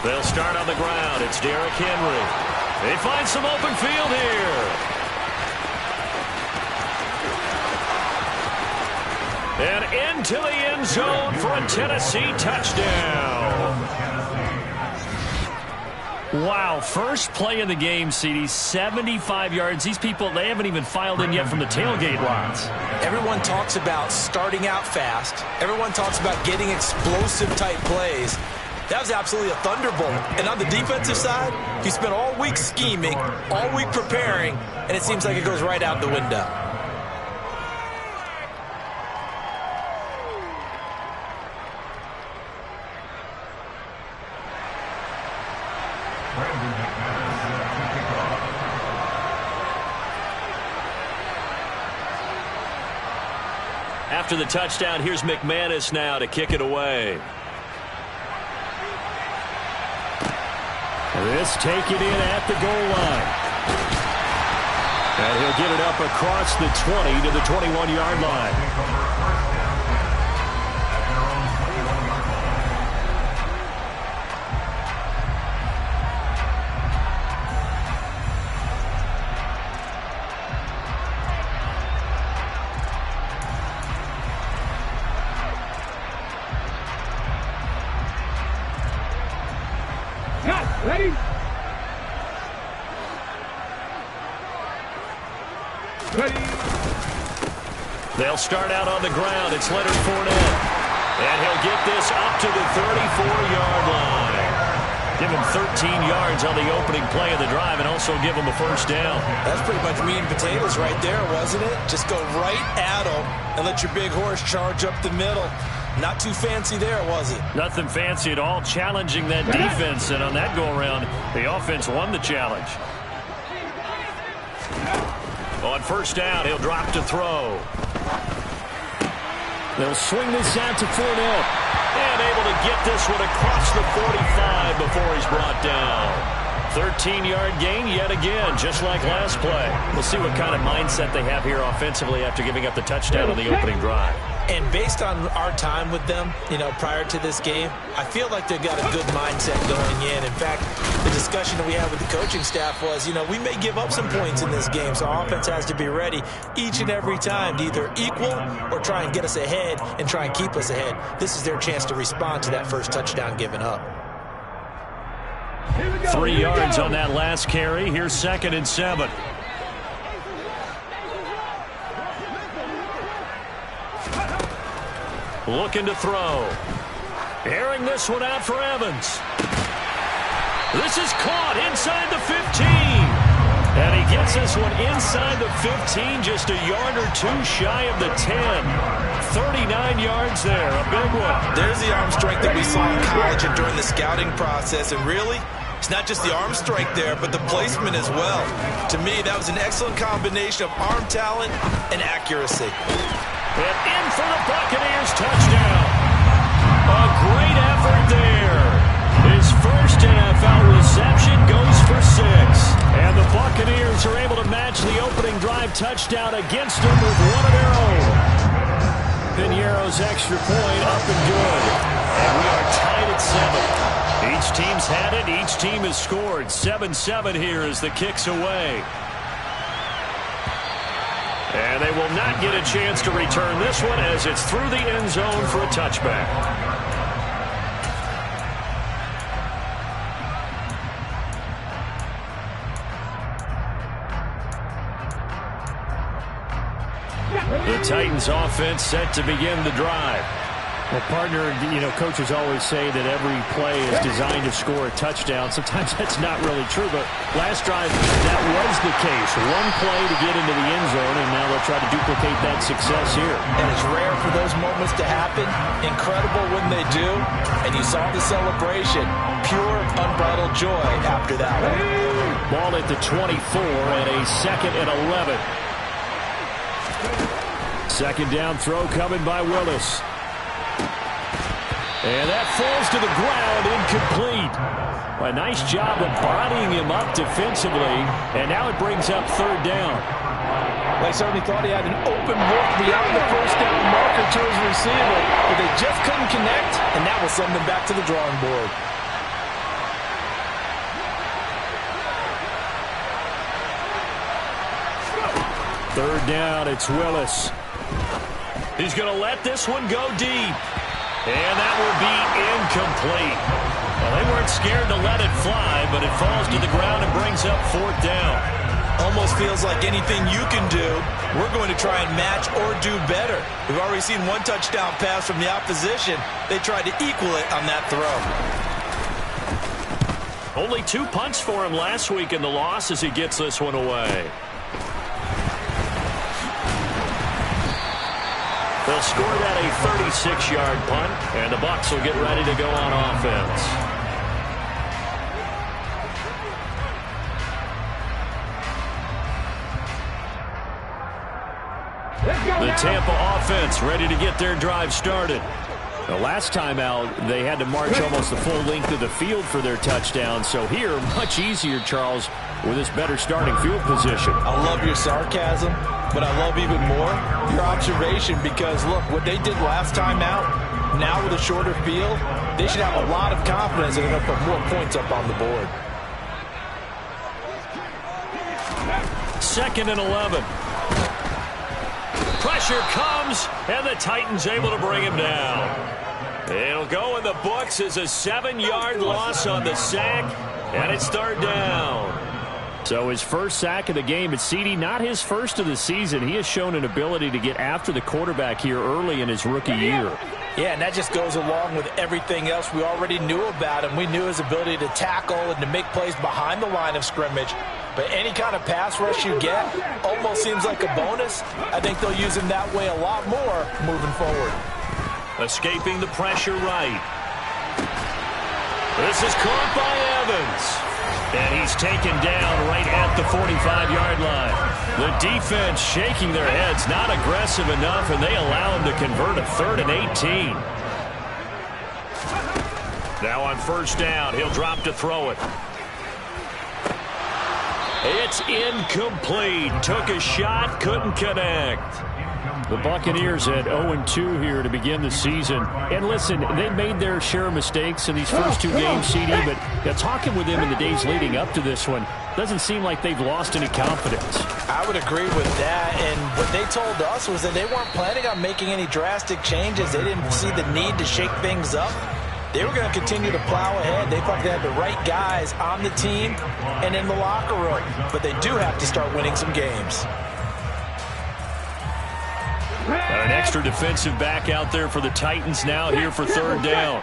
They'll start on the ground. It's Derrick Henry. They find some open field here. And into the end zone for a Tennessee touchdown. Wow, first play of the game, CD, 75 yards. These people, they haven't even filed in yet from the tailgate lots. Everyone talks about starting out fast. Everyone talks about getting explosive-type plays. That was absolutely a thunderbolt. And on the defensive side, you spent all week scheming, all week preparing, and it seems like it goes right out the window. After the touchdown, here's McManus now to kick it away. This taken in at the goal line. And he'll get it up across the 20 to the 21-yard line. Ready? They'll start out on the ground. It's Leonard Fournette. And he'll get this up to the 34-yard line. Give him 13 yards on the opening play of the drive and also give him a first down. That's pretty much meat and potatoes right there, wasn't it? Just go right at him and let your big horse charge up the middle. Not too fancy there, was it? Nothing fancy at all, challenging that defense. And on that go-around, the offense won the challenge. On first down, he'll drop to throw. They'll swing this out to Fournette. And able to get this one across the 45 before he's brought down. 13-yard gain yet again, just like last play. We'll see what kind of mindset they have here offensively after giving up the touchdown on the opening drive. And based on our time with them, prior to this game, I feel like they've got a good mindset going in. In fact, the discussion that we had with the coaching staff was, we may give up some points in this game, so our offense has to be ready each and every time to either equal or try and get us ahead and try and keep us ahead. This is their chance to respond to that first touchdown given up. 3 yards on that last carry. Here's 2nd and 7. Looking to throw. Airing this one out for Evans. This is caught inside the 15. And he gets this one inside the 15, just a yard or two shy of the 10. 39 yards there, a big one. There's the arm strength that we saw in college and during the scouting process. And really, it's not just the arm strength there, but the placement as well. To me, that was an excellent combination of arm talent and accuracy. And in for the Buccaneers touchdown. A great effort there. His first NFL reception goes for 6. And the Buccaneers are able to match the opening drive touchdown against them with one of their own. Piñeiro's extra point up and good. And we are tied at 7. Each team's had it. Each team has scored. 7-7 here as the kick's away. And they will not get a chance to return this one as it's through the end zone for a touchback. The Titans offense set to begin the drive. Well, partner, coaches always say that every play is designed to score a touchdown. Sometimes that's not really true, but last drive, that was the case. One play to get into the end zone, and now they'll try to duplicate that success here. And it's rare for those moments to happen. Incredible when they do. And you saw the celebration. Pure, unbridled joy after that one. Ball at the 24 and a 2nd and 11. Second down throw coming by Willis. And that falls to the ground, incomplete. A nice job of bodying him up defensively, and now it brings up 3rd down. They certainly thought he had an open look beyond the first down marker to his receiver, but they just couldn't connect, and that will send them back to the drawing board. Third down, it's Willis. He's going to let this one go deep. And that will be incomplete. Well, they weren't scared to let it fly, but it falls to the ground and brings up fourth down. Almost feels like anything you can do, we're going to try and match or do better. We've already seen one touchdown pass from the opposition. They tried to equal it on that throw. Only 2 punts for him last week in the loss as he gets this one away. They'll score that a 36-yard punt, and the Bucs will get ready to go on offense. The Tampa offense ready to get their drive started. The last time out, they had to march almost the full length of the field for their touchdown. So here, much easier, Charles, with this better starting field position. I love your sarcasm, but I love even more your observation because, look, what they did last time out, now with a shorter field, they should have a lot of confidence and they're going to put more points up on the board. 2nd and 11. Pressure comes, and the Titans able to bring him down. It'll go in the books as a 7-yard loss on the sack, and it's third down. So his first sack of the game at CD, not his first of the season. He has shown an ability to get after the quarterback here early in his rookie year. Yeah, and that just goes along with everything else we already knew about him. We knew his ability to tackle and to make plays behind the line of scrimmage. But any kind of pass rush you get almost seems like a bonus. I think they'll use him that way a lot more moving forward. Escaping the pressure right. This is caught by Evans. And he's taken down right at the 45-yard line. The defense shaking their heads, not aggressive enough, and they allow him to convert a 3rd and 18. Now on first down, he'll drop to throw it. It's incomplete. Took a shot, couldn't connect. The Buccaneers at 0-2 here to begin the season. And listen, they made their share of mistakes in these first 2 games, CD, but talking with them in the days leading up to this one, doesn't seem like they've lost any confidence. I would agree with that, and what they told us was that they weren't planning on making any drastic changes. They didn't see the need to shake things up. They were going to continue to plow ahead. They thought they had the right guys on the team and in the locker room. But they do have to start winning some games. Got an extra defensive back out there for the Titans now here for third down.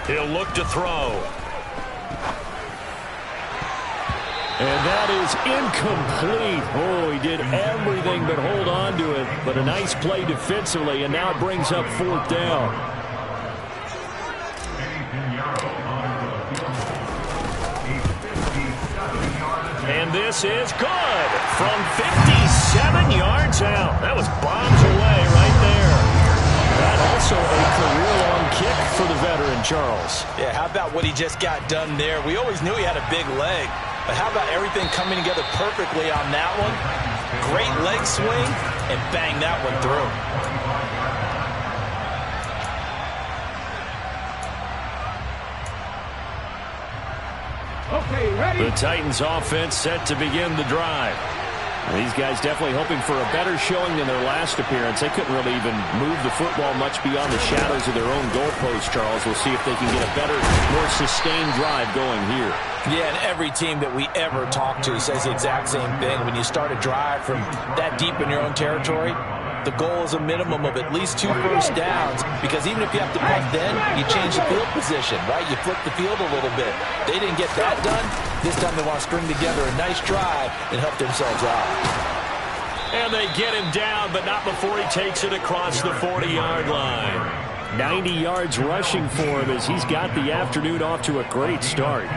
He'll look to throw. And that is incomplete. Oh, he did everything but hold on to it. But a nice play defensively, and now it brings up fourth down. And this is good from 57 yards out. That was bombs away right there. That also a career-long kick for the veteran, Charles. Yeah, how about what he just got done there? We always knew he had a big leg. But how about everything coming together perfectly on that one? Great leg swing, and bang that one through. Okay, ready? The Titans offense set to begin the drive. These guys definitely hoping for a better showing than their last appearance. They couldn't really even move the football much beyond the shadows of their own goalpost, Charles. We'll see if they can get a better, more sustained drive going here. Yeah, and every team that we ever talk to says the exact same thing. When you start a drive from that deep in your own territory, the goal is a minimum of at least 2 first downs, because even if you have to punt then, you change the field position, right? You flip the field a little bit. They didn't get that done. This time they want to string together a nice drive and help themselves out. And they get him down, but not before he takes it across the 40-yard line. 90 yards rushing for him as he's got the afternoon off to a great start.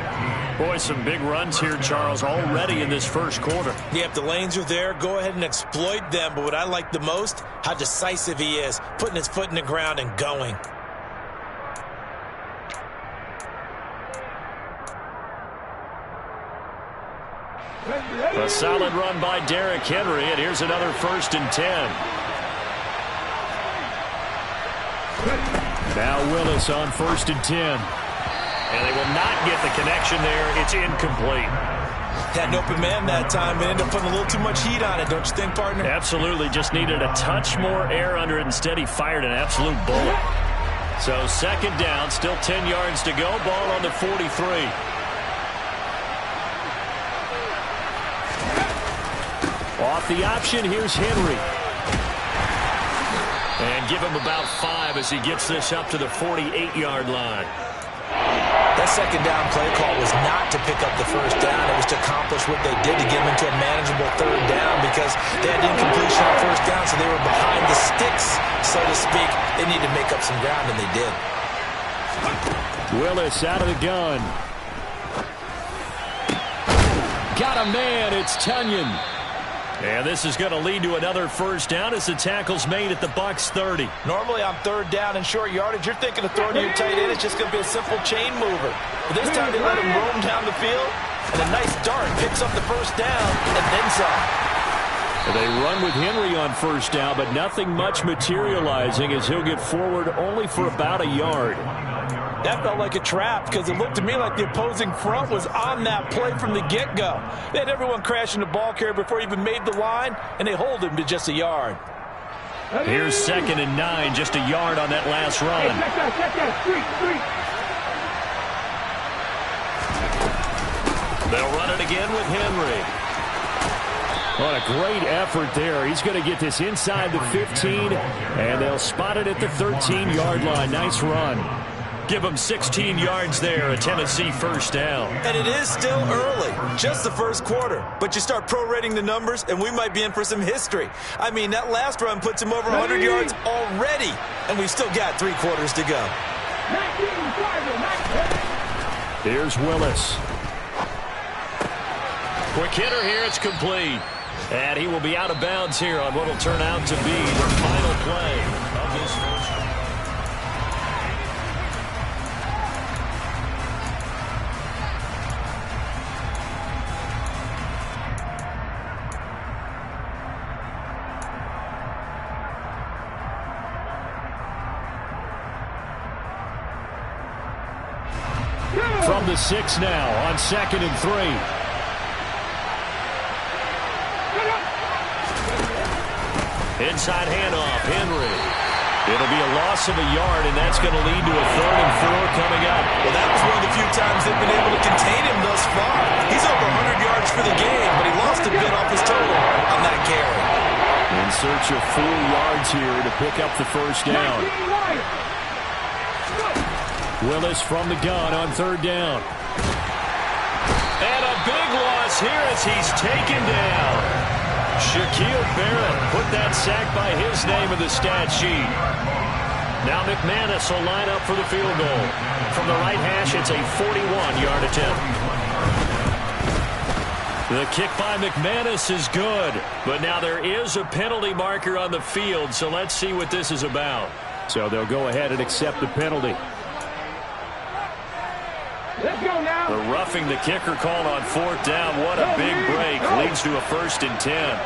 Boy, some big runs here, Charles, already in this first quarter. Yeah, if the lanes are there, go ahead and exploit them. But what I like the most, how decisive he is, putting his foot in the ground and going. A solid run by Derrick Henry, and here's another 1st and 10. Now Willis on 1st and 10. And they will not get the connection there. It's incomplete. Had an open man that time and ended up putting a little too much heat on it, don't you think, partner? Absolutely. Just needed a touch more air under it. Instead, he fired an absolute bullet. So 2nd down, still 10 yards to go. Ball on the 43. Off the option, here's Henry. And give him about 5 as he gets this up to the 48-yard line. That 2nd down play call was not to pick up the 1st down. It was to accomplish what they did to get them into a manageable 3rd down because they had incompletion on 1st down, so they were behind the sticks, so to speak. They needed to make up some ground, and they did. Willis out of the gun. Got a man. It's Tunyon. And this is going to lead to another 1st down as the tackle's made at the Bucs 30. Normally on 3rd down and short yardage, you're thinking of throwing to your tight end. It's just going to be a simple chain mover. But this time they let him roam down the field, and a nice dart picks up the 1st down and then some. They run with Henry on 1st down, but nothing much materializing as he'll get forward only for about a yard. That felt like a trap because it looked to me like the opposing front was on that play from the get-go. They had everyone crashing the ball carrier before he even made the line, and they hold him to just a yard. Here's 2nd and 9, just a yard on that last run. They'll run it again with Henry. What a great effort there. He's going to get this inside the 15, and they'll spot it at the 13-yard line. Nice run. Give them 16 yards there, a Tennessee 1st down. And it is still early, just the 1st quarter. But you start prorating the numbers, and we might be in for some history. I mean, that last run puts him over 100 yards already, and we've still got 3 quarters to go. Here's Willis. Quick hitter here, it's complete. And he will be out of bounds here on what will turn out to be the final play of this first. From the 6 now on 2nd and 3. Inside handoff, Henry. It'll be a loss of a yard, and that's going to lead to a 3rd and 4 coming up. Well, that was one of the few times they've been able to contain him thus far. He's over 100 yards for the game, but he lost a bit off his total on that carry. In search of 4 yards here to pick up the 1st down. Willis from the gun on 3rd down. And a big loss here as he's taken down. Shaquille Barrett put that sack by his name in the stat sheet. Now McManus will line up for the field goal. From the right hash, it's a 41-yard attempt. The kick by McManus is good, but now there is a penalty marker on the field, so let's see what this is about. So they'll go ahead and accept the penalty. Let's go now. The roughing the kicker called on 4th down. What a big break. Leads to a 1st and 10.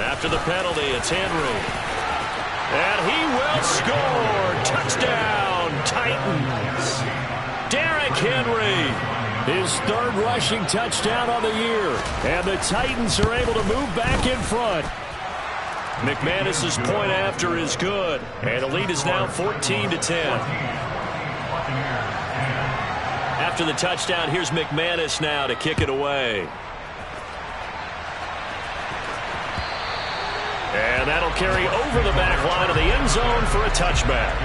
After the penalty, it's Henry. And he will score. Touchdown, Titans. Derrick Henry. His 3rd rushing touchdown on the year. And the Titans are able to move back in front. McManus's point after is good. And the lead is now 14-10. After the touchdown, here's McManus now to kick it away. And that'll carry over the back line of the end zone for a touchback.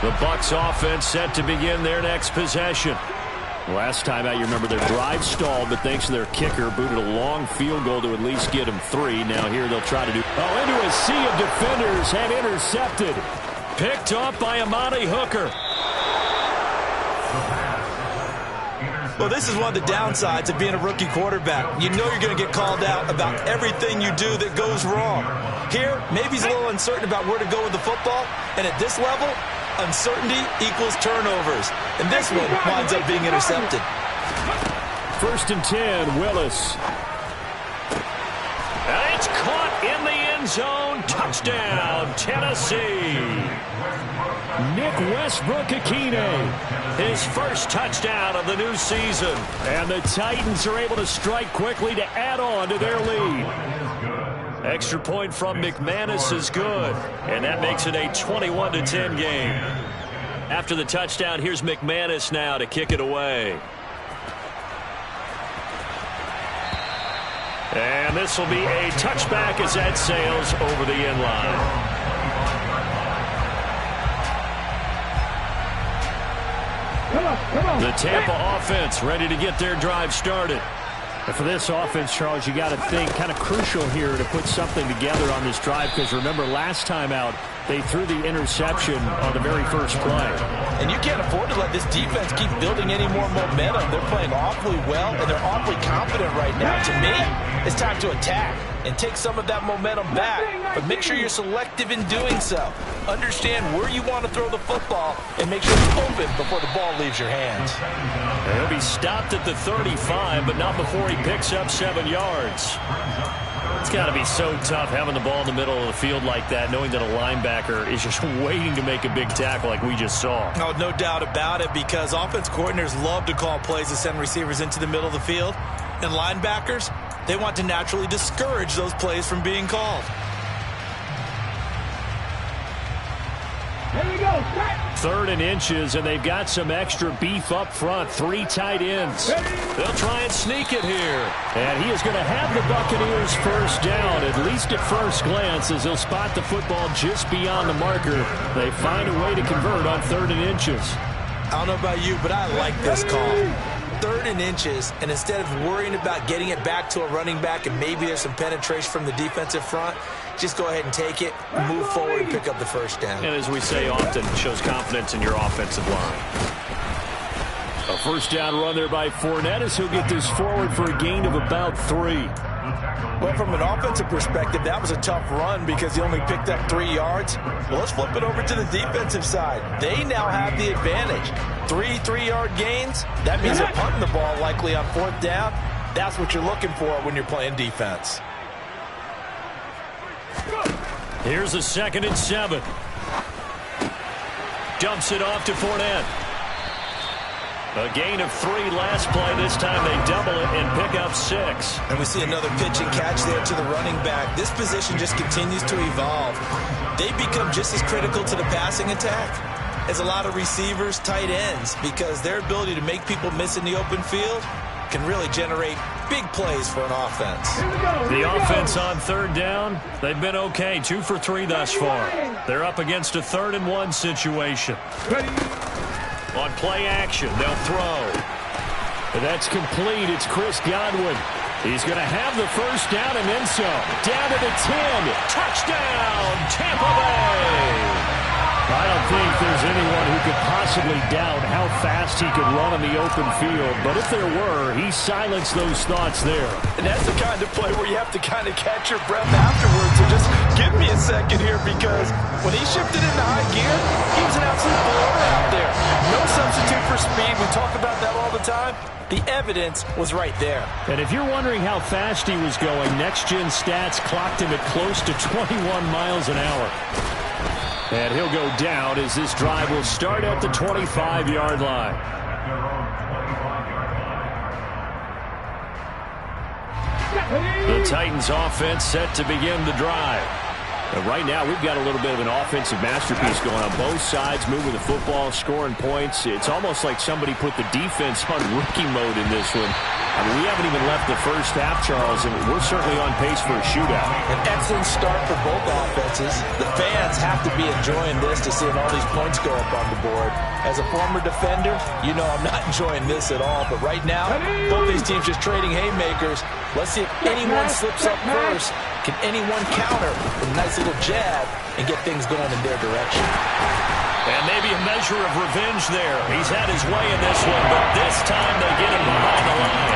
The Bucs offense set to begin their next possession. Last time out, you remember their drive stalled, but thanks to their kicker, booted a long field goal to at least get them 3. Now here they'll try to do... Oh, into a sea of defenders and intercepted. Picked up by Amani Hooker. Well, this is one of the downsides of being a rookie quarterback. You know you're going to get called out about everything you do that goes wrong. Here, maybe he's a little uncertain about where to go with the football, and at this level, Uncertainty equals turnovers. And this one winds up being intercepted. 1st and 10, Willis. And it's caught in the end zone. Touchdown, Tennessee. Nick Westbrook-Akine, his first touchdown of the new season. And the Titans are able to strike quickly to add on to their lead. Extra point from McManus is good, and that makes it a 21-10 game. After the touchdown, here's McManus now to kick it away. And this will be a touchback as that sails over the end line. The Tampa offense ready to get their drive started. And for this offense, Charles, you got to think kind of crucial here to put something together on this drive, because remember last time out they threw the interception on the very first play. And you can't afford to let this defense keep building any more momentum. They're playing awfully well, and they're awfully confident right now. To me, it's time to attack and take some of that momentum back. But make sure you're selective in doing so. Understand where you want to throw the football and make sure it's open before the ball leaves your hands. He'll be stopped at the 35, but not before he picks up 7 yards. It's got to be so tough having the ball in the middle of the field like that, knowing that a linebacker is just waiting to make a big tackle like we just saw. Oh, no doubt about it, because offense coordinators love to call plays to send receivers into the middle of the field. And linebackers, they want to naturally discourage those plays from being called. Here we go. 3rd and inches, and they've got some extra beef up front. 3 tight ends. They'll try and sneak it here. And he is going to have the Buccaneers first down, at least at first glance, as they'll spot the football just beyond the marker. They find a way to convert on 3rd and inches. I don't know about you, but I like this call. 3rd and inches, and instead of worrying about getting it back to a running back and maybe there's some penetration from the defensive front, just go ahead and take it, move forward, and pick up the first down. And as we say often, it shows confidence in your offensive line. A first down run there by Fournette as he'll get this forward for a gain of about 3. Well, from an offensive perspective, that was a tough run because he only picked up 3 yards. Well, let's flip it over to the defensive side. They now have the advantage. 3 3-yard gains. That means they're punting the ball likely on 4th down. That's what you're looking for when you're playing defense. Here's a 2nd and 7. Dumps it off to Fournette. A gain of 3 last play. This time they double it and pick up 6. And we see another pitch and catch there to the running back. This position just continues to evolve. They become just as critical to the passing attack as a lot of receivers, tight ends, because their ability to make people miss in the open field can really generate big plays for an offense. The offense on 3rd down, they've been okay. 2 for 3 thus far. They're up against a 3rd and 1 situation. On play action, they'll throw. And that's complete. It's Chris Godwin. He's going to have the first down and then some. Down to the 10. Touchdown, Tampa Bay. I don't think there's anyone who could possibly doubt how fast he could run in the open field. But if there were, he silenced those thoughts there. And that's the kind of play where you have to kind of catch your breath afterwards. So just give me a second here, because when he shifted into high gear, he was an absolute blower out there. No substitute for speed. We talk about that all the time. The evidence was right there. And if you're wondering how fast he was going, Next Gen Stats clocked him at close to 21 miles an hour. And he'll go down as this drive will start at the 25-yard line. The Titans offense set to begin the drive. And right now, we've got a little bit of an offensive masterpiece going on. Both sides moving the football, scoring points. It's almost like somebody put the defense on rookie mode in this one. I mean, we haven't even left the first half, Charles, and we're certainly on pace for a shootout. An excellent start for both offenses. The fans have to be enjoying this to seeing all these points go up on the board. As a former defender, you know I'm not enjoying this at all. But right now, both these teams just trading haymakers. Let's see if anyone slips up first. Can anyone counter with a nice little jab and get things going in their direction? And maybe a measure of revenge there. He's had his way in this one, but this time they get him behind the line.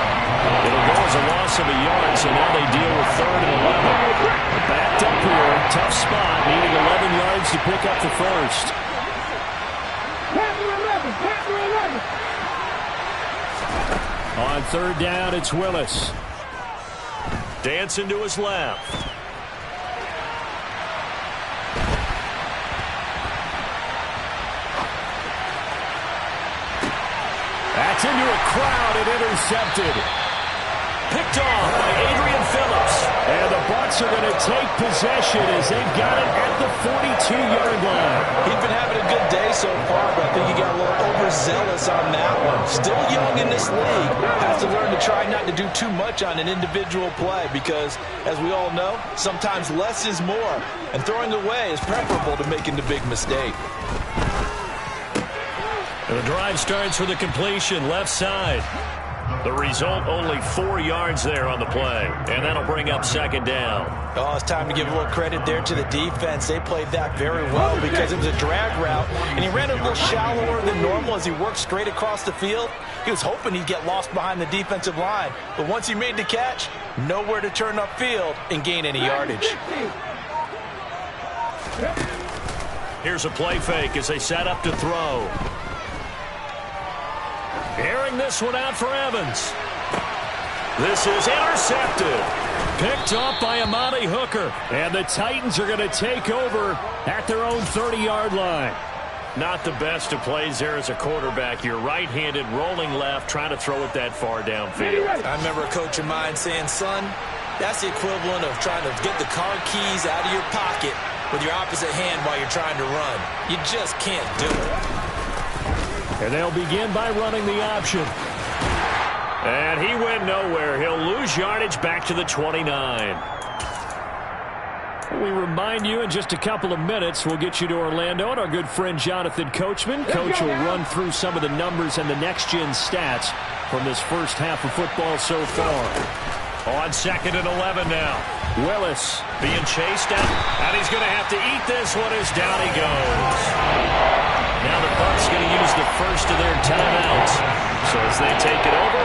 It'll go as a loss of a yard, so now they deal with 3rd and 11. Backed up here, tough spot, needing 11 yards to pick up the first. On third down, it's Willis. Dancing to his left. That's into a crowd and intercepted. Picked off by Adrian Phillips. And the Bucs are going to take possession as they've got it at the 42-yard line. He's been having a good day so far, but I think he got a little overzealous on that one. Still young in this league. Has to learn to try not to do too much on an individual play because, as we all know, sometimes less is more. And throwing away is preferable to making the big mistake. And the drive starts with a completion left side. The result, only 4 yards there on the play. And that'll bring up second down. Oh, it's time to give a little credit there to the defense. They played that very well because it was a drag route, and he ran a little shallower than normal as he worked straight across the field. He was hoping he'd get lost behind the defensive line, but once he made the catch, nowhere to turn upfield and gain any yardage. Here's a play fake as they set up to throw. Airing this one out for Evans. This is intercepted. Picked off by Amani Hooker. And the Titans are going to take over at their own 30-yard line. Not the best of plays there as a quarterback. You're right-handed, rolling left, trying to throw it that far downfield. I remember a coach of mine saying, son, that's the equivalent of trying to get the car keys out of your pocket with your opposite hand while you're trying to run. You just can't do it. And they'll begin by running the option. And he went nowhere. He'll lose yardage back to the 29. We remind you in just a couple of minutes, we'll get you to Orlando and our good friend Jonathan Coachman. Coach will run through some of the numbers and the next-gen stats from this first half of football so far. On second and 11 now. Willis being chased out, and he's going to have to eat this one as down he goes. Now the Bucs going to use the first of their timeouts. So as they take it over,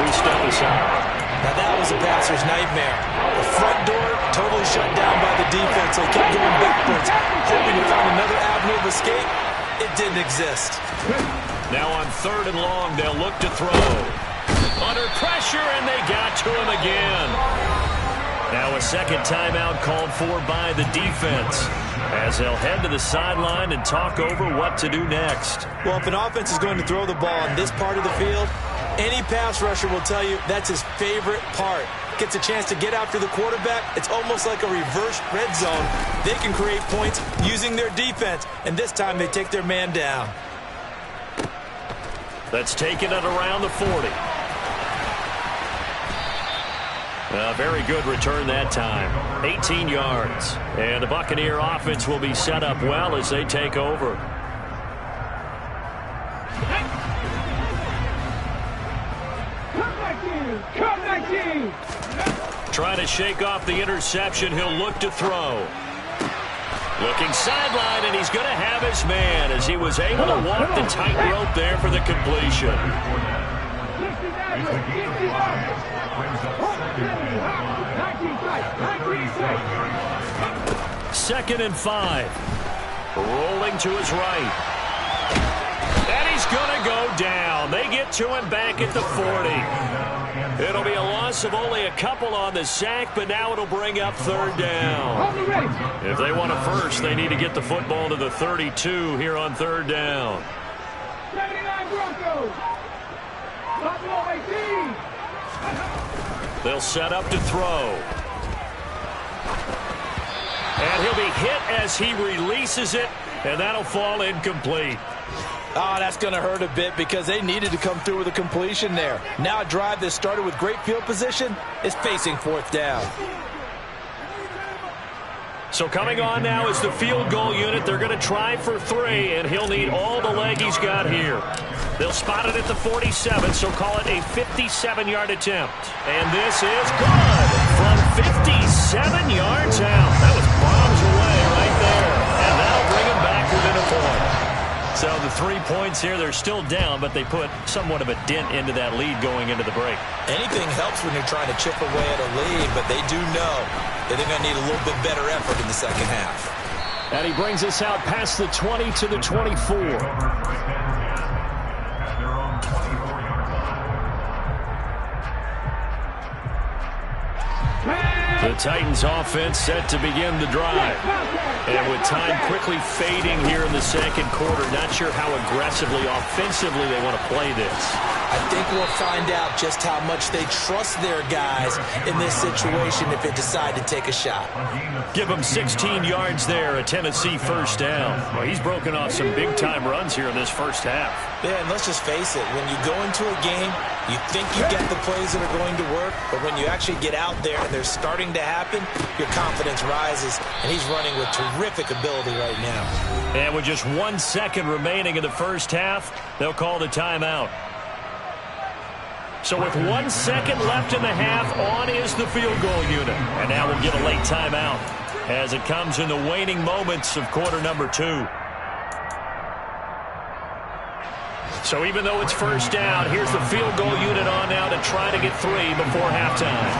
we step aside. Now that was a passer's nightmare. The front door totally shut down by the defense. They kept going backwards, hoping to find another avenue of escape. It didn't exist. Now on third and long, they'll look to throw. Under pressure, and they got to him again. Now a second timeout called for by the defense as they'll head to the sideline and talk over what to do next. Well, if an offense is going to throw the ball on this part of the field, any pass rusher will tell you that's his favorite part. Gets a chance to get after the quarterback. It's almost like a reverse red zone. They can create points using their defense, and this time they take their man down. Let's take it at around the 40. A very good return that time. 18 yards. And the Buccaneer offense will be set up well as they take over. Trying to shake off the interception. He'll look to throw. Looking sideline, and he's going to have his man as he was able to walk the tightrope there for the completion. Second and 5. Rolling to his right. And he's going to go down. They get to him back at the 40. It'll be a loss of only a couple on the sack, but now it'll bring up third down. If they want a first, they need to get the football to the 32 here on third down. 79 Broncos. They'll set up to throw. And he'll be hit as he releases it, and that'll fall incomplete. Oh, that's going to hurt a bit because they needed to come through with a completion there. Now a drive that started with great field position is facing fourth down. So coming on now is the field goal unit. They're going to try for 3, and he'll need all the leg he's got here. They'll spot it at the 47, so call it a 57-yard attempt. And this is good from 57 yards out. That was bombs away right there, and that'll bring him back within a point. So the 3 points here, they're still down, but they put somewhat of a dent into that lead going into the break. Anything helps when you're trying to chip away at a lead, but they do know that they're going to need a little bit better effort in the second half. And he brings us out past the 20 to the 24. The Titans offense set to begin the drive. And with time quickly fading here in the second quarter, not sure how aggressively, offensively they want to play this. I think we'll find out just how much they trust their guys in this situation if they decide to take a shot. Give them 16 yards there, a Tennessee first down. Well, he's broken off some big-time runs here in this first half. Yeah, and let's just face it, when you go into a game, you think you get the plays that are going to work, but when you actually get out there and they're starting to happen, your confidence rises, and he's running with terrific ability right now. And with just 1 second remaining in the first half, they'll call the timeout. So with 1 second left in the half, on is the field goal unit. And now we'll get a late timeout as it comes in the waning moments of quarter number 2. So even though it's first down, here's the field goal unit on now to try to get 3 before halftime.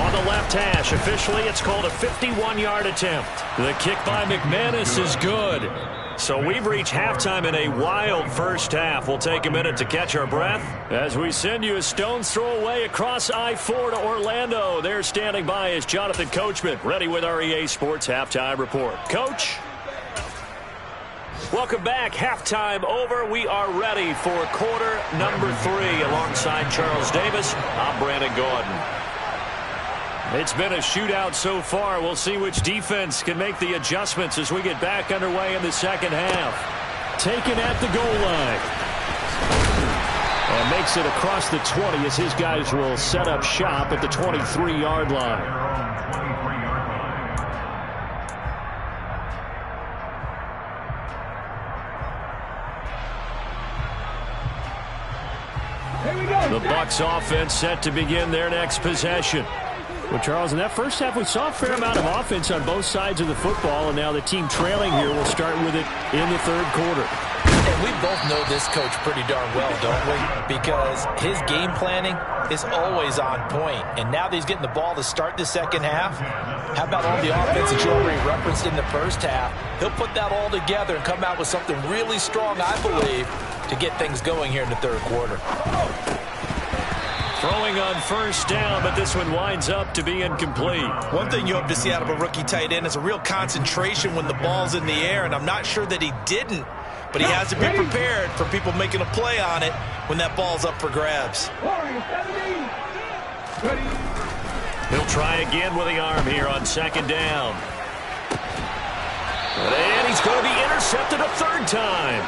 On the left hash, officially it's called a 51-yard attempt. The kick by McManus is good. So we've reached halftime in a wild first half. We'll take a minute to catch our breath as we send you a stone's throw away across I-4 to Orlando. There standing by is Jonathan Coachman, ready with our EA Sports Halftime Report. Coach? Welcome back. Halftime over. We are ready for quarter number 3. Alongside Charles Davis, I'm Brandon Gordon. It's been a shootout so far. We'll see which defense can make the adjustments as we get back underway in the second half. Taken at the goal line. And makes it across the 20 as his guys will set up shop at the 23-yard line. The Bucs offense set to begin their next possession. Well, Charles, in that first half, we saw a fair amount of offense on both sides of the football, and now the team trailing here will start with it in the third quarter. And we both know this coach pretty darn well, don't we? Because his game planning is always on point. And now that he's getting the ball to start the second half, how about all the offense that you already referenced in the first half? He'll put that all together and come out with something really strong, I believe, to get things going here in the third quarter. Throwing on first down, but this one winds up to be incomplete. One thing you hope to see out of a rookie tight end is a real concentration when the ball's in the air, and I'm not sure that he didn't, but he has to be prepared for people making a play on it when that ball's up for grabs. He'll try again with the arm here on second down. And he's going to be intercepted a third time.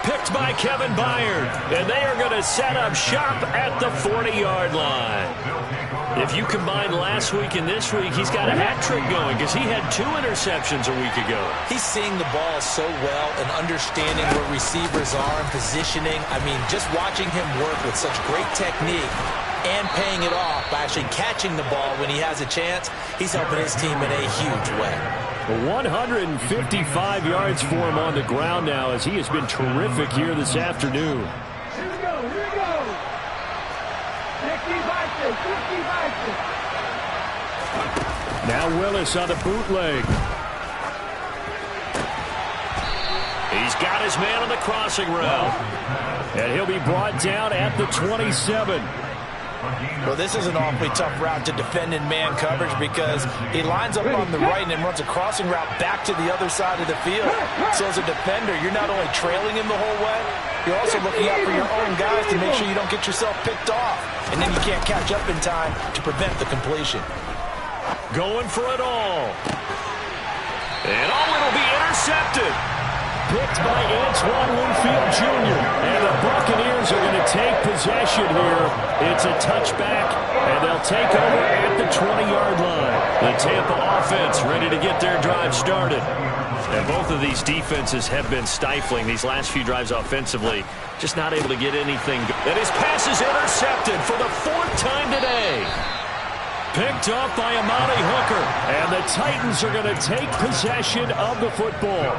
Picked by Kevin Byard, and they are going to set up shop at the 40-yard line. If you combine last week and this week, he's got a hat trick going because he had 2 interceptions a week ago. He's seeing the ball so well and understanding where receivers are and positioning. I mean, just watching him work with such great technique and paying it off by actually catching the ball when he has a chance, he's helping his team in a huge way. 155 yards for him on the ground now as he has been terrific here this afternoon. Here we go, here we go. 60-5. Now Willis on the bootleg. He's got his man on the crossing route. And he'll be brought down at the 27. Well, this is an awfully tough route to defend in man coverage because he lines up on the right and then runs a crossing route back to the other side of the field. So as a defender, you're not only trailing him the whole way, you're also looking out for your own guys to make sure you don't get yourself picked off. And then you can't catch up in time to prevent the completion. Going for it all. And it'll be intercepted. Picked by Antoine Winfield Jr. And the Buccaneers are going to take possession here. It's a touchback, and they'll take over at the 20-yard line. The Tampa offense ready to get their drive started. And both of these defenses have been stifling these last few drives offensively. Just not able to get anything. And his pass is intercepted for the 4th time today. Picked up by Amani Hooker. And the Titans are going to take possession of the football.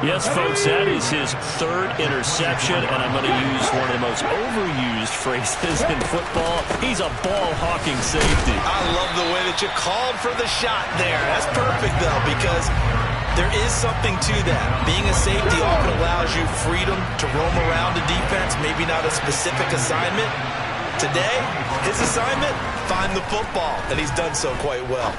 Yes, folks, that is his 3rd interception, and I'm going to use one of the most overused phrases in football. He's a ball-hawking safety. I love the way that you called for the shot there. That's perfect, though, because there is something to that. Being a safety often allows you freedom to roam around the defense, maybe not a specific assignment. Today, his assignment, find the football, and he's done so quite well.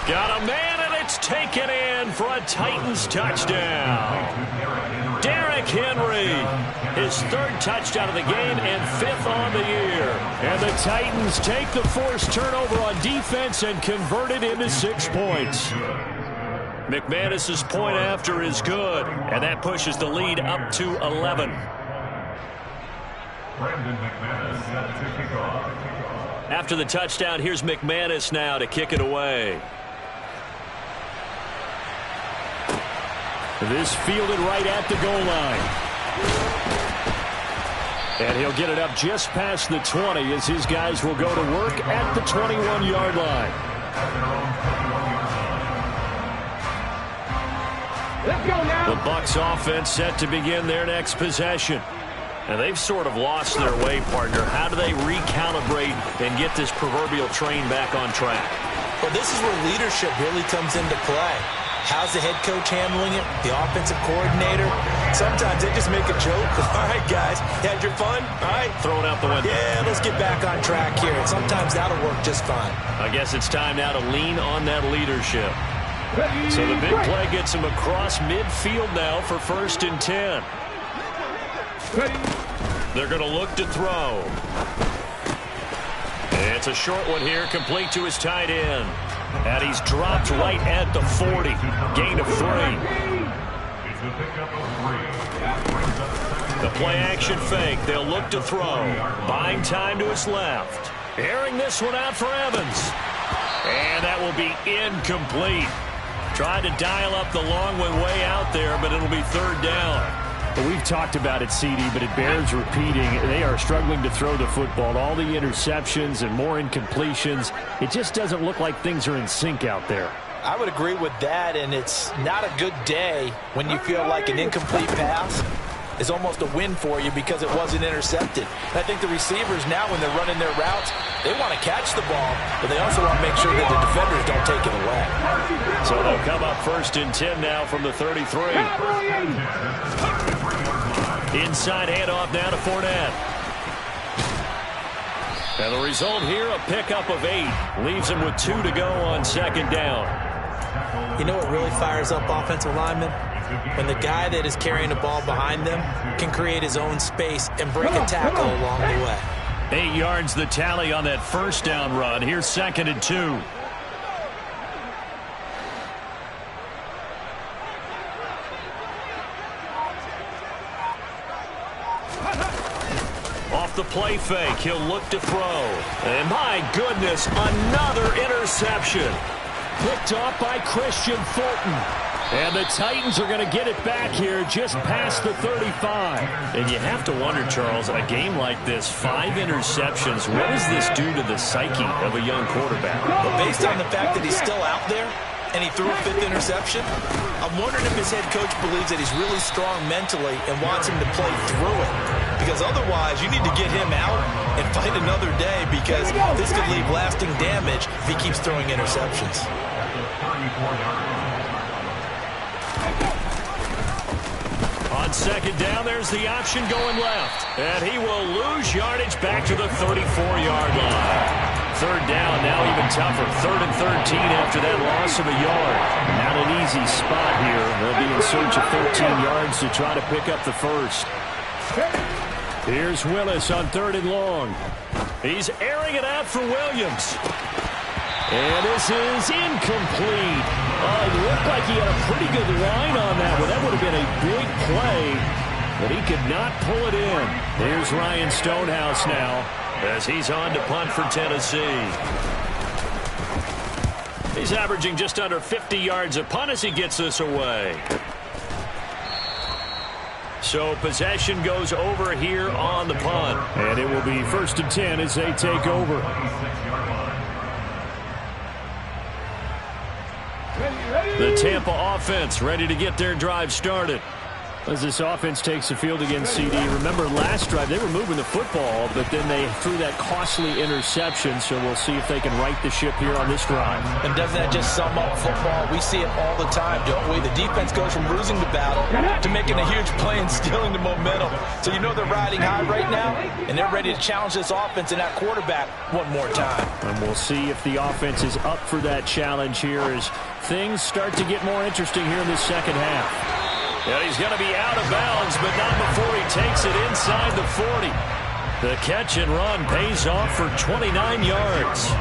Got a man, and it's taken in for a Titans touchdown. Derrick Henry, his third touchdown of the game and fifth on the year. And the Titans take the forced turnover on defense and convert it into 6 points. McManus's point after is good, and that pushes the lead up to 11. After the touchdown, here's McManus now to kick it away. This fielded right at the goal line. And he'll get it up just past the 20 as his guys will go to work at the 21-yard line. Let's go now. The Bucs offense set to begin their next possession. And they've sort of lost their way, partner. How do they recalibrate and get this proverbial train back on track? Well, this is where leadership really comes into play. How's the head coach handling it? The offensive coordinator? Sometimes they just make a joke. All right, guys, you had your fun? All right. Throw it out the window. Yeah, let's get back on track here. And sometimes that'll work just fine. I guess it's time now to lean on that leadership. So the big play gets him across midfield now for 1st and 10. They're going to look to throw. It's a short one here, complete to his tight end. And he's dropped right at the 40. Gain of 3. The play action fake. They'll look to throw. Buying time to his left. Airing this one out for Evans. And that will be incomplete. Tried to dial up the long one way out there, but it'll be 3rd down. Well, we've talked about it, CD, but it bears repeating. They are struggling to throw the football. All the interceptions and more incompletions. It just doesn't look like things are in sync out there. I would agree with that, and it's not a good day when you feel like an incomplete pass is almost a win for you because it wasn't intercepted. And I think the receivers now, when they're running their routes, they want to catch the ball, but they also want to make sure that the defenders don't take it away. So they'll come up 1st and 10 now from the 33. Inside handoff now to Fournette. And the result here, a pickup of 8. Leaves him with 2 to go on 2nd down. You know what really fires up offensive linemen? When the guy that is carrying the ball behind them can create his own space and break a tackle along the way. 8 yards the tally on that 1st down run. Here's 2nd and 2. Off the play fake, he'll look to throw. And my goodness, another interception. Picked off by Christian Fulton. And the Titans are going to get it back here just past the 35. And you have to wonder, Charles, a game like this, 5 interceptions, what does this do to the psyche of a young quarterback? But based on the fact that he's still out there and he threw a 5th interception, I'm wondering if his head coach believes that he's really strong mentally and wants him to play through it. Because otherwise, you need to get him out and fight another day because this could leave lasting damage if he keeps throwing interceptions. On 2nd down, there's the option going left. And he will lose yardage back to the 34-yard line. 3rd down, now even tougher. 3rd and 13 after that loss of a yard. Not an easy spot here. They'll be in search of 13 yards to try to pick up the 1st. Here's Willis on 3rd and long. He's airing it out for Williams. And this is incomplete. It looked like he had a pretty good line on that one. That would have been a big play, but he could not pull it in. Here's Ryan Stonehouse now as he's on to punt for Tennessee. He's averaging just under 50 yards a punt as he gets this away. So possession goes over here on the punt. And it will be 1st and 10 as they take over. The Tampa offense ready to get their drive started. As this offense takes the field against CD, remember last drive they were moving the football, but then they threw that costly interception, so we'll see if they can right the ship here on this drive. And doesn't that just sum up football? We see it all the time, don't we? The defense goes from losing the battle to making a huge play and stealing the momentum. So you know they're riding high right now, and they're ready to challenge this offense and that quarterback one more time. And we'll see if the offense is up for that challenge here as things start to get more interesting here in the second half. And he's going to be out of bounds, but not before he takes it inside the 40. The catch and run pays off for 29 yards.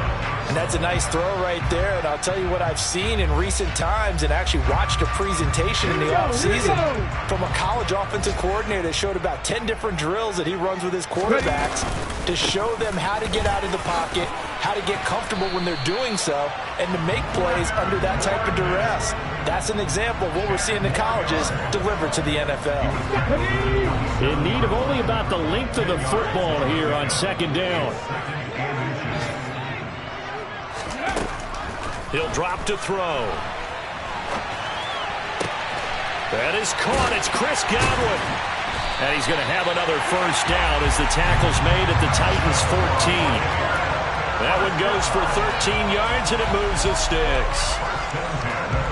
And that's a nice throw right there. And I'll tell you what I've seen in recent times and actually watched a presentation in the offseason from a college offensive coordinator that showed about 10 different drills that he runs with his quarterbacks to show them how to get out of the pocket, how to get comfortable when they're doing so, and to make plays under that type of duress. That's an example of what we're seeing in the colleges delivered to the NFL. In need of only about the length of the football here on second down. He'll drop to throw. That is caught. It's Chris Godwin. And he's going to have another first down as the tackle's made at the Titans' 14. That one goes for 13 yards, and it moves the sticks.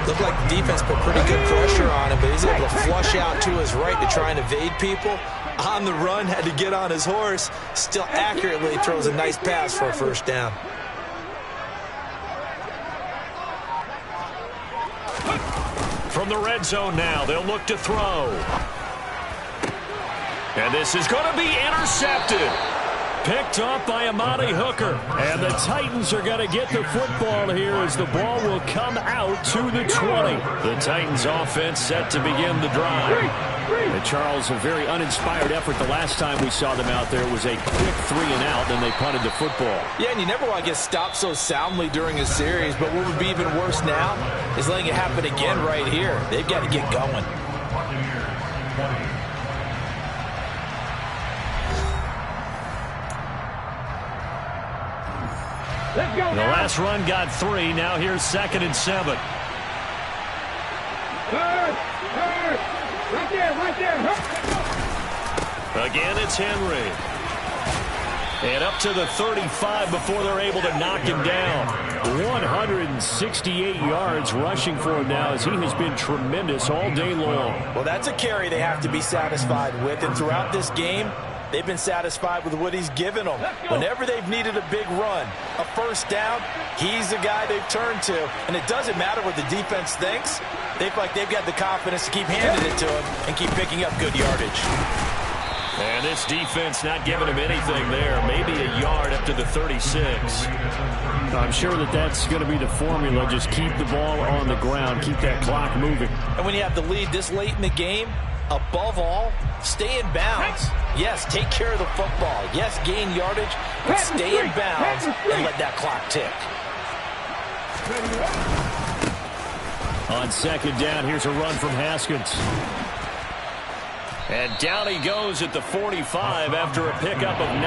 Looked like the defense put pretty good pressure on him, but he's able to flush out to his right to try and evade people. On the run, had to get on his horse. Still accurately throws a nice pass for a first down. From the red zone now, they'll look to throw. And this is going to be intercepted. Picked off by Amani Hooker. And the Titans are going to get the football here as the ball will come out to the 20. The Titans offense set to begin the drive. And Charles, a very uninspired effort the last time we saw them out there. It was a quick 3 and out, then they punted the football. Yeah, and you never want to get stopped so soundly during a series, but what would be even worse now is letting it happen again right here. They've got to get going. Let's go. The last run got 3. Now here's 2nd and 7. Right there, right there. Again, it's Henry. And up to the 35 before they're able to knock him down. 168 yards rushing for him now as he has been tremendous all day long. Well, that's a carry they have to be satisfied with, and throughout this game, they've been satisfied with what he's given them. Whenever they've needed a big run, a first down, he's the guy they've turned to. And it doesn't matter what the defense thinks. They feel like they've got the confidence to keep handing it to him and keep picking up good yardage. And this defense not giving him anything there. Maybe a yard up to the 36. I'm sure that that's going to be the formula. Just keep the ball on the ground. Keep that clock moving. And when you have the lead this late in the game, above all, stay in bounds. Yes, take care of the football. Yes, gain yardage, but stay in bounds and let that clock tick. On second down, here's a run from Haskins. And down he goes at the 45 after a pickup of 9.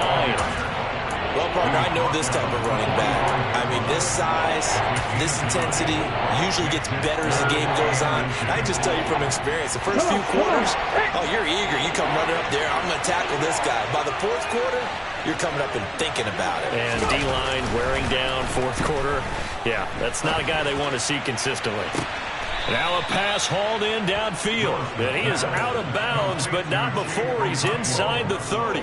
Well, partner, I know this type of running back. I mean, this size, this intensity usually gets better as the game goes on. And I just tell you from experience, the first few quarters, oh, you're eager. You come running up there, I'm going to tackle this guy. By the fourth quarter, you're coming up and thinking about it. And D-line wearing down fourth quarter. Yeah, that's not a guy they want to see consistently. Now a pass hauled in downfield. And he is out of bounds, but not before he's inside the 30.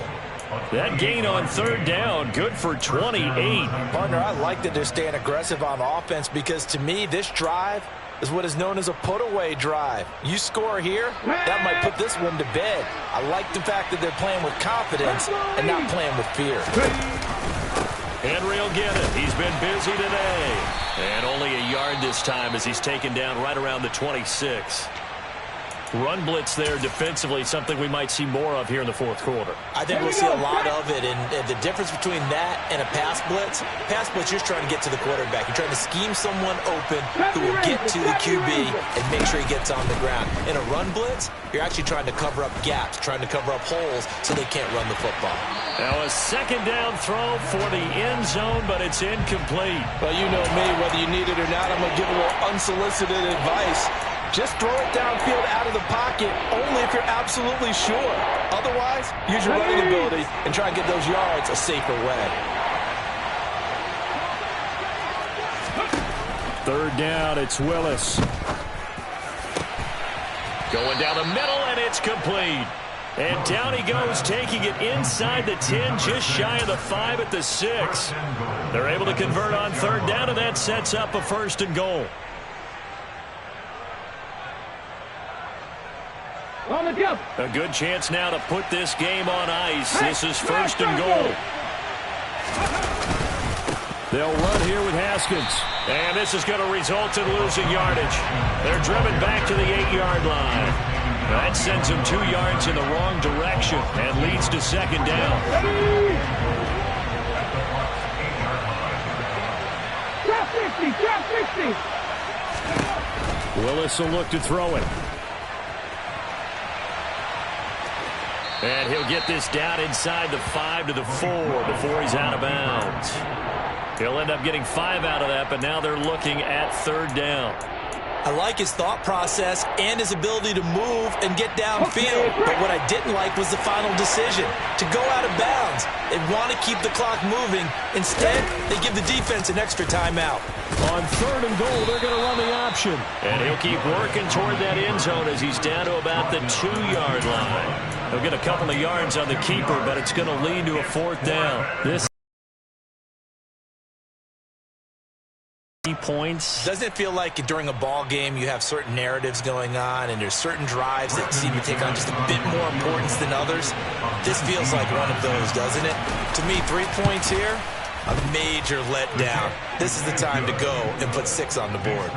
That gain on third down, good for 28. Partner, I like that they're staying aggressive on offense because to me, this drive is what is known as a put-away drive. You score here, that might put this one to bed. I like the fact that they're playing with confidence and not playing with fear. Henry will get it. He's been busy today. And only a yard this time as he's taken down right around the 26. Run blitz there defensively, something we might see more of here in the fourth quarter. I think we'll see a lot of it, and the difference between that and a pass blitz, you're just trying to get to the quarterback. You're trying to scheme someone open who will get to the QB and make sure he gets on the ground. In a run blitz, you're actually trying to cover up gaps, trying to cover up holes so they can't run the football. Now a second down throw for the end zone, but it's incomplete. Well, you know me, whether you need it or not, I'm going to give a little unsolicited advice. Just throw it downfield out of the pocket only if you're absolutely sure. Otherwise, use your running ability and try and get those yards a safer way. Third down, it's Willis. Going down the middle, and it's complete. And down he goes, taking it inside the 10, just shy of the 5 at the 6. They're able to convert on third down, and that sets up a 1st and goal. A good chance now to put this game on ice. This is 1st and goal. They'll run here with Haskins. And this is going to result in losing yardage. They're driven back to the 8-yard line. That sends them 2 yards in the wrong direction and leads to 2nd down. Trap 60. Willis will look to throw it. And he'll get this down inside the 5 to the 4 before he's out of bounds. He'll end up getting 5 out of that, but now they're looking at 3rd down. I like his thought process and his ability to move and get downfield. But what I didn't like was the final decision, to go out of bounds. They want to keep the clock moving. Instead, they give the defense an extra timeout. On 3rd and goal, they're going to run the option. And he'll keep working toward that end zone as he's down to about the 2-yard line. He'll get a couple of yards on the keeper, but it's going to lead to a 4th down. This points. Doesn't it feel like during a ball game you have certain narratives going on and there's certain drives that seem to take on just a bit more importance than others? This feels like one of those, doesn't it? To me, 3 points here, a major letdown. This is the time to go and put 6 on the board.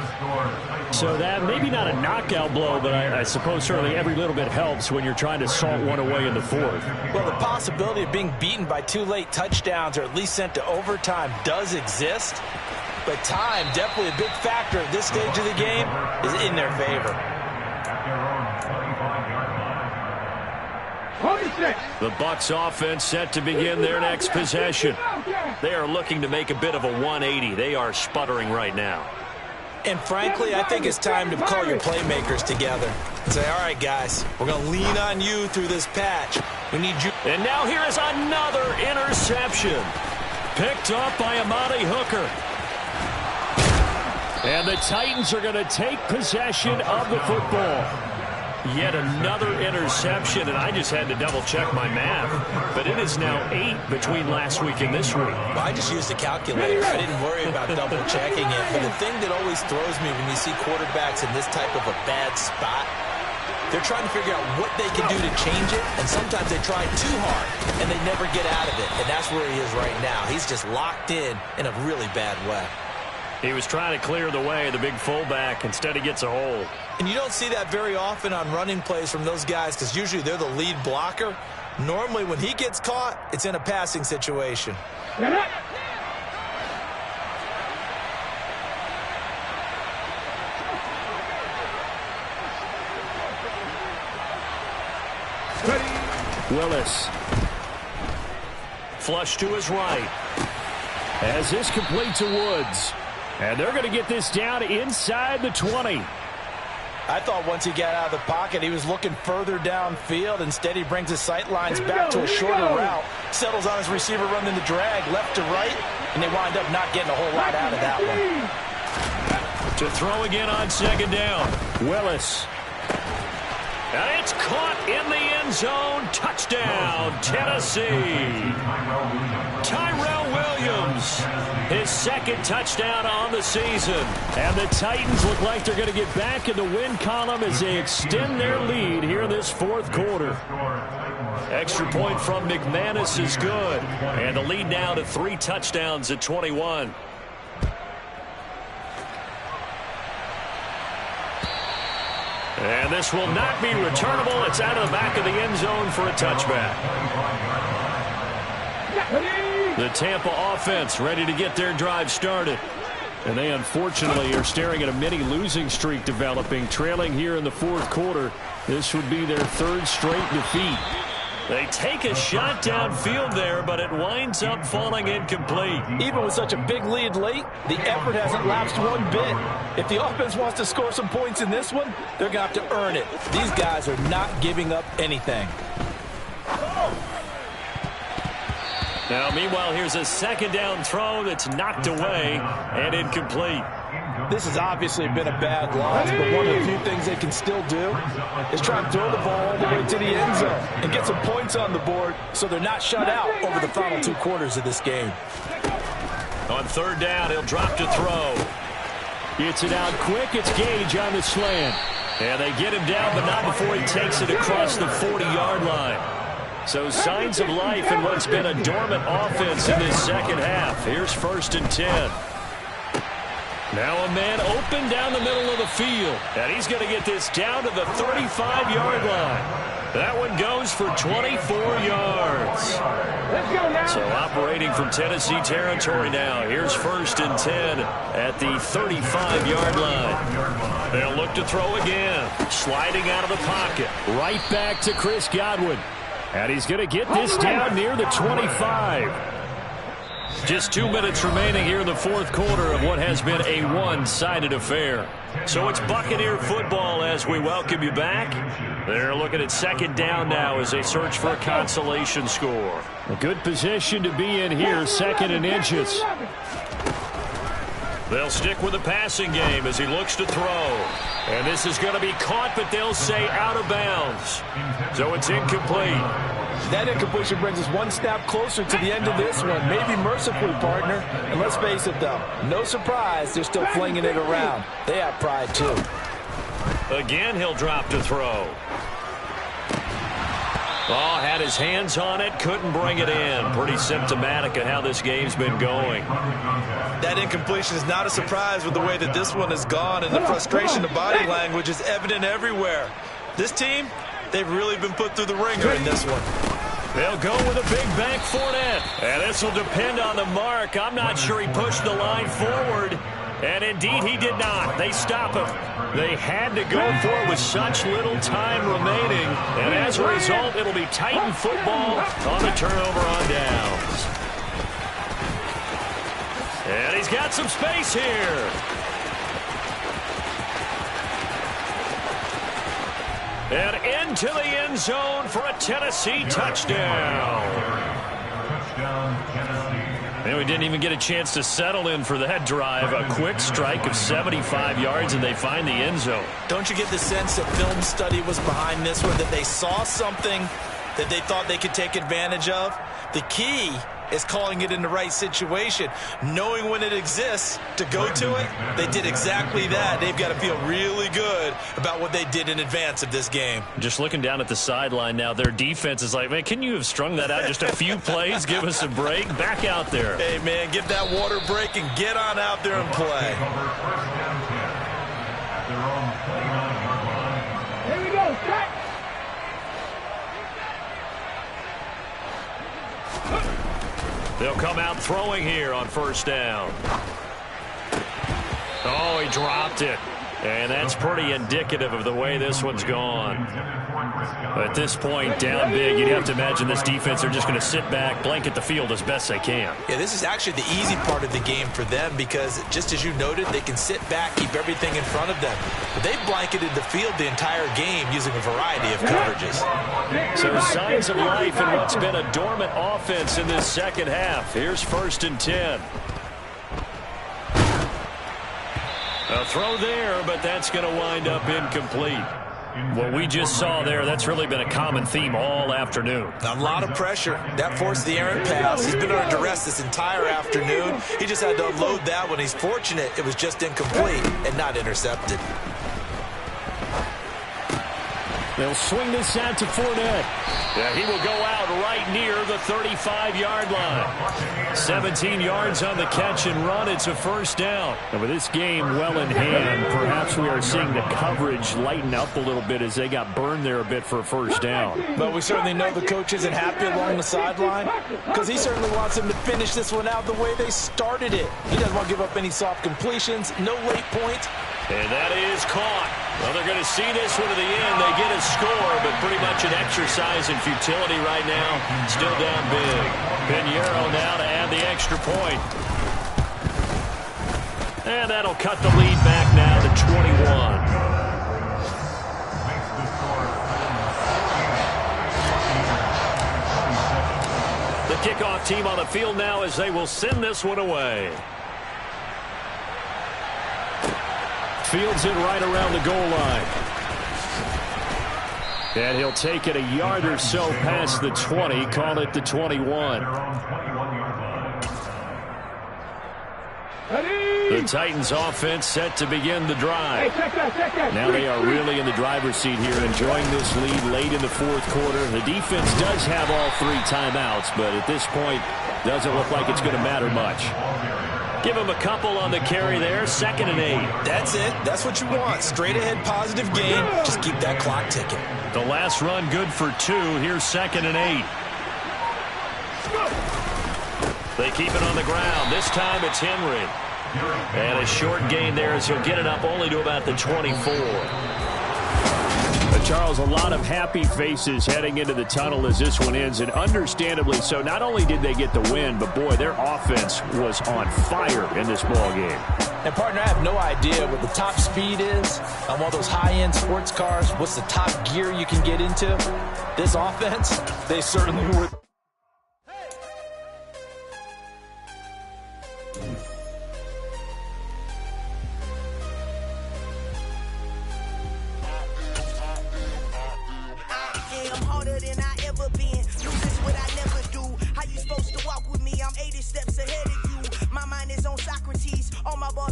So that maybe not a knockout blow, but I suppose certainly every little bit helps when you're trying to salt one away in the 4th. Well, the possibility of being beaten by 2 late touchdowns or at least sent to overtime does exist. But time, definitely a big factor at this stage of the game, is in their favor. The Bucs offense set to begin their next possession. They are looking to make a bit of a 180. They are sputtering right now. And frankly, I think it's time to call your playmakers together and say, all right, guys, we're going to lean on you through this patch. We need you. And now here is another interception. Picked up by Amani Hooker. And the Titans are going to take possession of the football. Yet another interception, and I just had to double-check my math. But it is now 8 between last week and this week. Well, I just used a calculator. I didn't worry about double-checking it. But the thing that always throws me when you see quarterbacks in this type of a bad spot, they're trying to figure out what they can do to change it, and sometimes they try too hard, and they never get out of it. And that's where he is right now. He's just locked in a really bad way. He was trying to clear the way, the big fullback. Instead, he gets a hold. And you don't see that very often on running plays from those guys because usually they're the lead blocker. Normally, when he gets caught, it's in a passing situation. Willis. Flush to his right. As this complete to Woods. And they're going to get this down inside the 20. I thought once he got out of the pocket, he was looking further downfield. Instead, he brings his sight lines back to a shorter route, settles on his receiver running the drag left to right, and they wind up not getting a whole lot out of that one. To throw again on 2nd down. Willis. And it's caught in the end zone. Touchdown, Tennessee. Tyrell Williams, his 2nd touchdown on the season. And the Titans look like they're going to get back in the win column as they extend their lead here in this 4th quarter. Extra point from McManus is good. And the lead now to 3 touchdowns at 21. And this will not be returnable. It's out of the back of the end zone for a touchback. The Tampa offense ready to get their drive started. And they unfortunately are staring at a mini losing streak developing, trailing here in the 4th quarter. This would be their 3rd straight defeat. They take a shot downfield there, but it winds up falling incomplete. Even with such a big lead late, the effort hasn't lapsed one bit. If the offense wants to score some points in this one, they're going to have to earn it. These guys are not giving up anything. Now, meanwhile, here's a second down throw that's knocked away and incomplete. This has obviously been a bad loss, but one of the few things they can still do is try and throw the ball all the way to the end zone and get some points on the board so they're not shut out over the final 2 quarters of this game. On third down, he'll drop to throw. Gets it out quick. It's Gage on the slant. And they get him down, but not before he takes it across the 40-yard line. So signs of life in what's been a dormant offense in this second half. Here's 1st and 10. Now a man open down the middle of the field. And he's going to get this down to the 35-yard line. That one goes for 24 yards. Let's go now. So operating from Tennessee territory now. Here's 1st and 10 at the 35-yard line. They'll look to throw again. Sliding out of the pocket. Right back to Chris Godwin. And he's going to get this down near the 25. Just 2 minutes remaining here in the 4th quarter of what has been a one-sided affair. So it's Buccaneer football as we welcome you back. They're looking at 2nd down now as they search for a consolation score. A good position to be in here, 2nd and inches. They'll stick with the passing game as he looks to throw. And this is going to be caught, but they'll say out of bounds. So it's incomplete. That incompletion brings us one snap closer to the end of this one. Maybe mercifully, partner. And let's face it, though, no surprise they're still flinging it around. They have pride, too. Again, he'll drop to throw. Oh, had his hands on it, couldn't bring it in. Pretty symptomatic of how this game's been going. That incompletion is not a surprise with the way that this one has gone, and the frustration, the body language is evident everywhere. This team, they've really been put through the ringer in this one. They'll go with a big bank Fournette. And this will depend on the mark. I'm not sure he pushed the line forward. And indeed, he did not. They stop him. They had to go for it with such little time remaining. And as a result, it'll be Titan football on the turnover on downs. And he's got some space here. And into the end zone for a Tennessee touchdown. And we didn't even get a chance to settle in for that drive. A quick strike of 75 yards, and they find the end zone. Don't you get the sense that film study was behind this one, that they saw something that they thought they could take advantage of? The key is calling it in the right situation, knowing when it exists to go to it. They did exactly that. They've got to feel really good about what they did in advance of this game. Just looking down at the sideline now, their defense is like, man, can you have strung that out just a few plays? Give us a break. Back out there. Hey, man, give that water break and get on out there and play. Here we go. Cut. They'll come out throwing here on 1st down. Oh, he dropped it. And that's pretty indicative of the way this one's gone. At this point, down big, you'd have to imagine this defense are just going to sit back, blanket the field as best they can. Yeah, this is actually the easy part of the game for them because, just as you noted, they can sit back, keep everything in front of them. But they've blanketed the field the entire game using a variety of coverages. So signs of life in what's been a dormant offense in this second half. Here's 1st and 10. A throw there, but that's going to wind up incomplete. What we just saw there, that's really been a common theme all afternoon. A lot of pressure. That forced the errant pass. He's been under duress this entire afternoon. He just had to unload that one. He's fortunate it was just incomplete and not intercepted. They'll swing this out to Fournette. Yeah, he will go out right near the 35-yard line. 17 yards on the catch and run. It's a 1st down. And with this game well in hand, perhaps we are seeing the coverage lighten up a little bit as they got burned there a bit for a 1st down. But we certainly know the coach isn't happy along the sideline because he certainly wants them to finish this one out the way they started it. He doesn't want to give up any soft completions, no late points. And that is caught. Well, they're going to see this one to the end. They get a score, but pretty much an exercise in futility right now. Still down big. Pinheiro now to add the extra point. And that'll cut the lead back now to 21. The kickoff team on the field now as they will send this one away. Fields it right around the goal line. And he'll take it a yard or so past the 20, call it the 21. The Titans offense set to begin the drive. Now they are really in the driver's seat here, enjoying this lead late in the fourth quarter. The defense does have all 3 timeouts, but at this point, doesn't look like it's going to matter much. Give him a couple on the carry there, 2nd and 8. That's it. That's what you want. Straight ahead positive game. Just keep that clock ticking. The last run good for 2. Here's 2nd and 8. They keep it on the ground. This time it's Henry. And a short gain there as he'll get it up only to about the 24. Charles, a lot of happy faces heading into the tunnel as this one ends, and understandably so. Not only did they get the win, but, boy, their offense was on fire in this ball game. And, partner, I have no idea what the top speed is on one of those high-end sports cars. What's the top gear you can get into? This offense, they certainly were.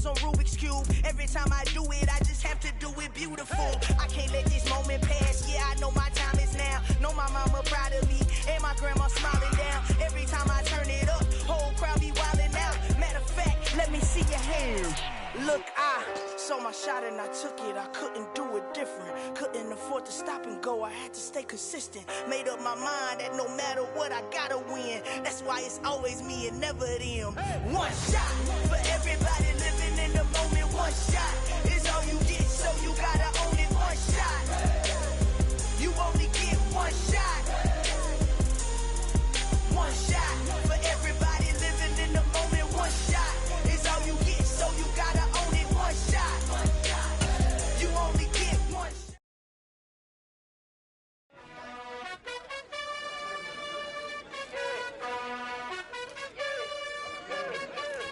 On Rubik's Cube. Every time I do it, I just have to do it beautiful. I can't let this moment pass. Yeah, I know my time is now. Know my mama proud of me, and my grandma smiling down. Every time I turn it up, whole crowd be wilding out. Matter of fact, let me see your hands. Look, I saw my shot and I took it. I couldn't do it different. Couldn't afford to stop and go. I had to stay consistent. Made up my mind that no matter what, I gotta win. That's why it's always me and never them. One shot for everybody living in the moment. One shot is all you get, so you gotta own it. One shot. You only get one shot. One shot for everybody living in the moment. One shot is all you get, so you gotta own it. One shot. You only get one shot.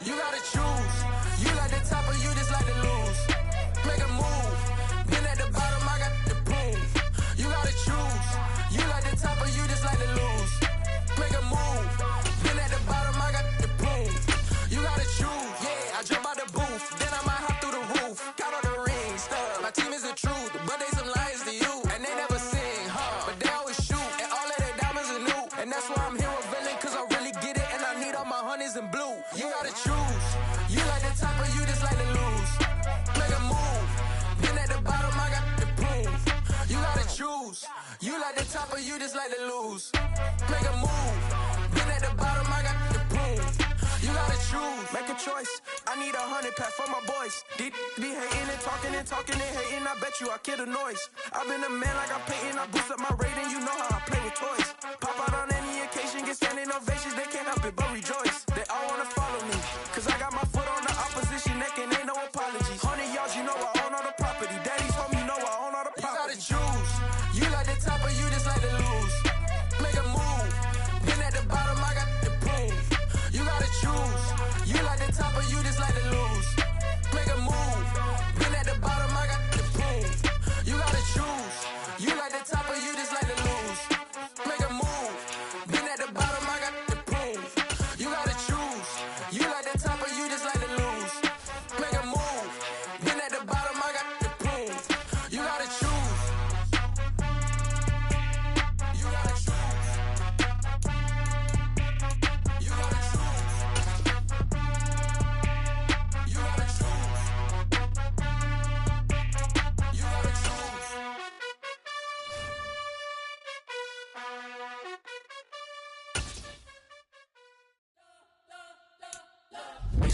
You gotta choose. You like the top or you just like to lose. Make a move. Been at the bottom, I got the proof. You gotta choose. You like the top or you just like to lose. Make a move. Been at the bottom, I got the proof. You gotta choose. Yeah, I jump out the booth. Then I might hop through the roof. Count on the rings. My team is the truth, but they some liars to you. And they never sing, but they always shoot. And all of their diamonds are new. And that's why I'm here villain, cause I really get it. And I need all my honeys in blue. You gotta choose. You like the top or you just like to lose. Make a move. Been at the bottom, I got the proof. You gotta choose. You like the top or you just like to lose. Make a move. Been at the bottom, I got the proof. You gotta choose. Make a choice. I need 100 pack for my boys. Be hating and talking and hating. I bet you I kill the noise. I've been a man like I'm Peyton. I boost up my rating. You know how I play with toys. Pop out on any occasion, get standing ovations. They can't help it but rejoice. They all wanna follow me, cause I got my foot on the opposition neck and ain't no apologies. 100 yards, you know I own all the property. Daddy's home, you know I own all the property. You gotta choose. You like the top or you just like to lose. Make a move. Been at the bottom, I got the proof. You gotta choose. You like the top or you just like to lose. Make a move. Been at the bottom, I got the proof. You gotta choose. You like the top or you just like to lose. Make a move. Been at the bottom, I got the proof. You gotta choose. You like the top or you just like to lose.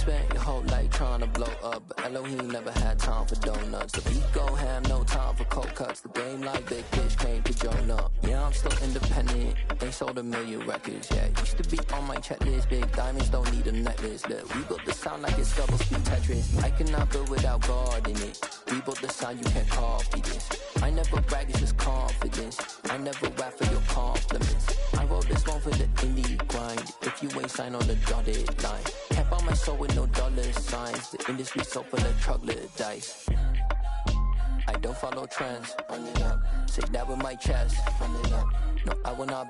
spent your whole life trying to blow up, but Elohim never had time for donuts. The beat go ham, no time for cold cuts. The game like big fish came to Jonah. Yeah, I'm still independent. They sold 1 million records. Yeah, used to be on my checklist. Big diamonds don't need a necklace. Look, we built the sound like it's double speed Tetris. I cannot build without God in it. We built the sound, you can't copy this. I never brag, it's just confidence. I never rap for your compliments. I wrote this one for the indie grind. If you ain't signed on the dotted line, can't buy my soul with no dollar signs. The industry so full of troglodytes. I don't follow trends. Say that with my chest. No, I will not